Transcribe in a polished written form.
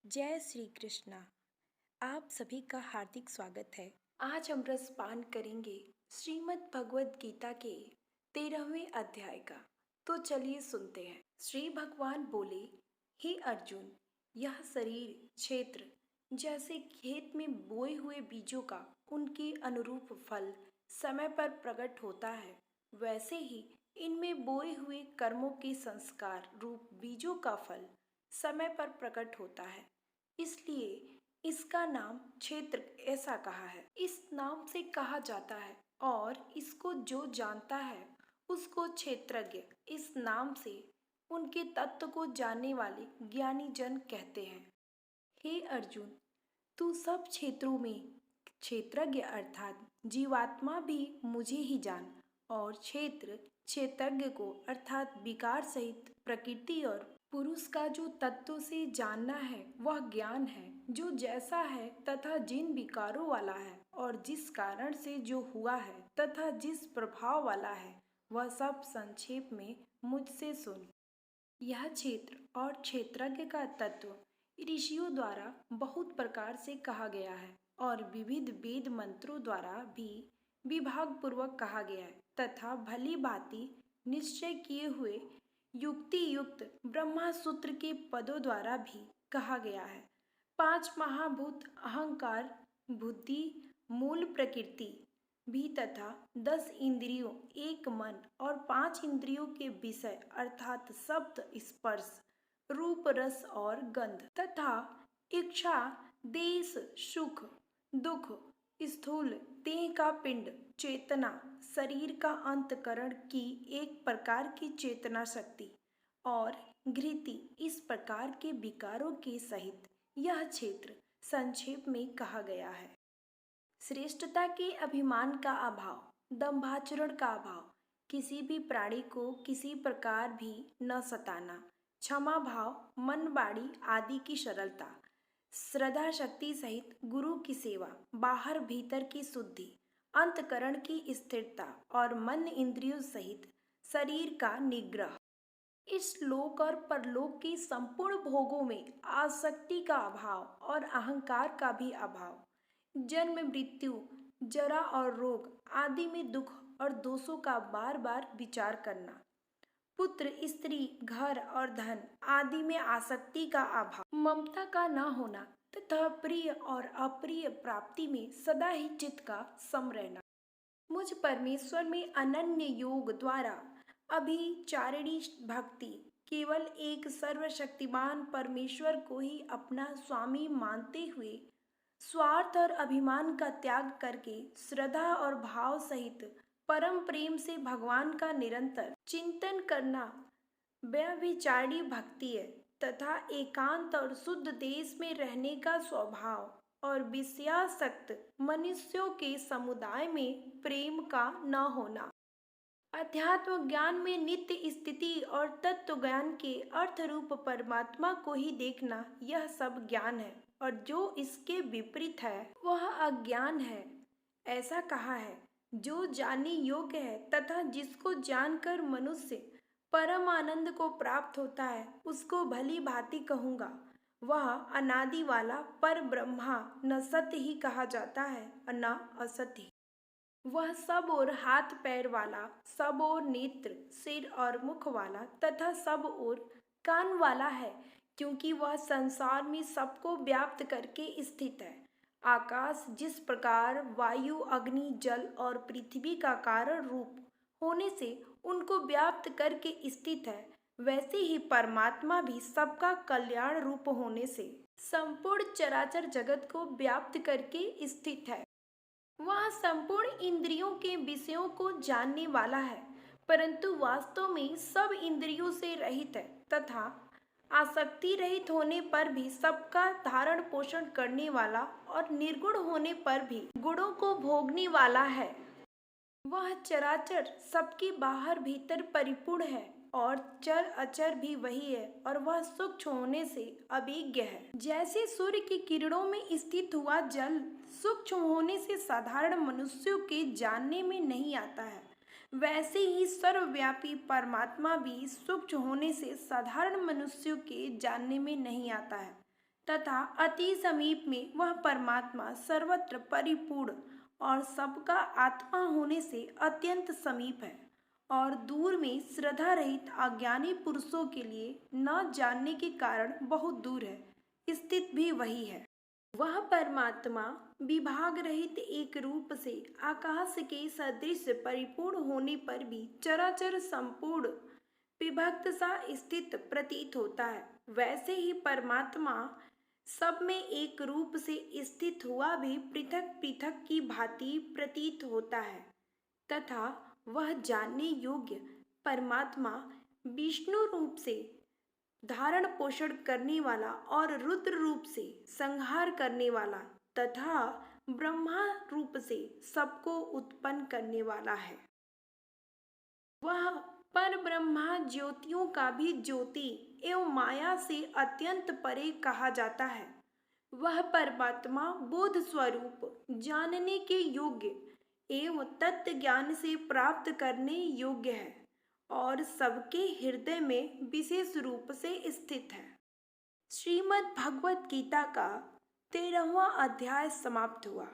जय श्री कृष्णा। आप सभी का हार्दिक स्वागत है। आज हम रसपान करेंगे श्रीमद् भगवद गीता के 13वें अध्याय का। तो चलिए सुनते हैं। श्री भगवान बोले, हे अर्जुन, यह शरीर क्षेत्र जैसे खेत में बोए हुए बीजों का उनके अनुरूप फल समय पर प्रकट होता है, वैसे ही इनमें बोए हुए कर्मों के संस्कार रूप बीजों का फल समय पर प्रकट होता है। इसलिए इसका नाम क्षेत्र ऐसा कहा है। इस नाम से कहा जाता है और इसको जो जानता है उसको क्षेत्रज्ञ इस नाम से उनके तत्व को जानने वाले ज्ञानी जन कहते हैं। हे अर्जुन, तू सब क्षेत्रों में क्षेत्रज्ञ अर्थात जीवात्मा भी मुझे ही जान और क्षेत्र क्षेत्रज्ञ को अर्थात विकार सहित प्रकृति और पुरुष का जो तत्व से जानना है वह ज्ञान है, जो जैसा है तथा जिन विकारों वाला है और जिस कारण से जो हुआ है तथा जिस प्रभाव वाला है, वह सब संक्षेप में मुझसे सुन। यह क्षेत्र और क्षेत्रज्ञ का तत्व ऋषियों द्वारा बहुत प्रकार से कहा गया है और विविध वेद मंत्रों द्वारा भी विभाग पूर्वक कहा गया है तथा भली भांति निश्चय किए हुए युक्ति युक्त ब्रह्मा सूत्र के पदों द्वारा भी कहा गया है। 5 महाभूत अहंकार, बुद्धि, मूल प्रकृति भी तथा 10 इंद्रियों, एक मन और 5 इंद्रियों के विषय अर्थात शब्द, स्पर्श, रूप, रस और गंध तथा इच्छा, देश, सुख, दुख, स्थूल देह का पिंड, चेतना, शरीर का अंतकरण की एक प्रकार की चेतना शक्ति और घृति, इस प्रकार के विकारों के सहित यह क्षेत्र संक्षेप में कहा गया है। श्रेष्ठता के अभिमान का अभाव, दंभाचरण का अभाव, किसी भी प्राणी को किसी प्रकार भी न सताना, क्षमा भाव, मन वाणी आदि की सरलता, श्रद्धा शक्ति सहित गुरु की सेवा, बाहर भीतर की शुद्धि, अंतकरण की स्थिरता और मन इंद्रियों सहित शरीर का निग्रह, इस लोक और परलोक की संपूर्ण भोगों में आसक्ति का अभाव और अहंकार का भी अभाव, जन्म मृत्यु, जरा और रोग आदि में दुख और दोषों का बार बार विचार करना, पुत्र, स्त्री, घर और धन आदि में आसक्ति का अभाव, ममता का न होना तथा प्रिय और अप्रिय प्राप्ति में सदा ही चित्त का सम रहना, मुझ परमेश्वर में अनन्य योग द्वारा अभिचारिणी भक्ति, केवल एक सर्वशक्तिमान परमेश्वर को ही अपना स्वामी मानते हुए स्वार्थ और अभिमान का त्याग करके श्रद्धा और भाव सहित परम प्रेम से भगवान का निरंतर चिंतन करना व्यभिचारिणी भक्ति है तथा एकांत और शुद्ध देश में रहने का स्वभाव और विषयासक्त मनुष्यों के समुदाय में प्रेम का न होना, अध्यात्म ज्ञान में नित्य स्थिति और तत्व ज्ञान के अर्थ रूप परमात्मा को ही देखना, यह सब ज्ञान है और जो इसके विपरीत है वह अज्ञान है। ऐसा कहा है, जो जानने योग्य है तथा जिसको जानकर मनुष्य परम आनंद को प्राप्त होता है उसको भली भांति कहूँगा, वह अनादि वाला पर ब्रह्मा न सत्य ही कहा जाता है और न असत्य ही। वह सब और हाथ पैर वाला, सब और नेत्र, सिर और मुख वाला तथा सब और कान वाला है, क्योंकि वह संसार में सबको व्याप्त करके स्थित है। आकाश जिस प्रकार वायु, अग्नि, जल और पृथ्वी का कारण रूप होने से उनको व्याप्त करके स्थित है, वैसे ही परमात्मा भी सबका कल्याण रूप होने से संपूर्ण चराचर जगत को व्याप्त करके स्थित है। वह संपूर्ण इंद्रियों के विषयों को जानने वाला है, परंतु वास्तव में सब इंद्रियों से रहित है तथा आसक्ति रहित होने पर भी सबका धारण पोषण करने वाला और निर्गुण होने पर भी गुणों को भोगने वाला है। वह चराचर सबके बाहर भीतर परिपूर्ण है और चर अचर भी वही है और वह सूक्ष्म होने से अभिज्ञ है। जैसे सूर्य की किरणों में स्थित हुआ जल सूक्ष्म होने से साधारण मनुष्यों के जानने में नहीं आता है, वैसे ही सर्वव्यापी परमात्मा भी सूक्ष्म होने से साधारण मनुष्यों के जानने में नहीं आता है। तथा अति समीप में वह परमात्मा सर्वत्र परिपूर्ण और सबका आत्मा होने से अत्यंत समीप है और दूर में श्रद्धा रहित अज्ञानी पुरुषों के लिए न जानने के कारण बहुत दूर है, स्थित भी वही है। वह परमात्मा विभाग रहित एक रूप से आकाश के सदृश परिपूर्ण होने पर भी चराचर संपूर्ण विभक्त सा स्थित प्रतीत होता है। वैसे ही परमात्मा सब में एक रूप से स्थित हुआ भी पृथक पृथक की भांति प्रतीत होता है तथा वह जानने योग्य परमात्मा विष्णु रूप से धारण पोषण करने वाला और रुद्र रूप से संहार करने वाला तथा ब्रह्मा रूप से सबको उत्पन्न करने वाला है। वह पर ब्रह्मा ज्योतियों का भी ज्योति एवं माया से अत्यंत परे कहा जाता है। वह परमात्मा बोध स्वरूप जानने के योग्य एवं तत्व ज्ञान से प्राप्त करने योग्य है और सबके हृदय में विशेष रूप से स्थित है। श्रीमद् भगवत गीता का 13वां अध्याय समाप्त हुआ।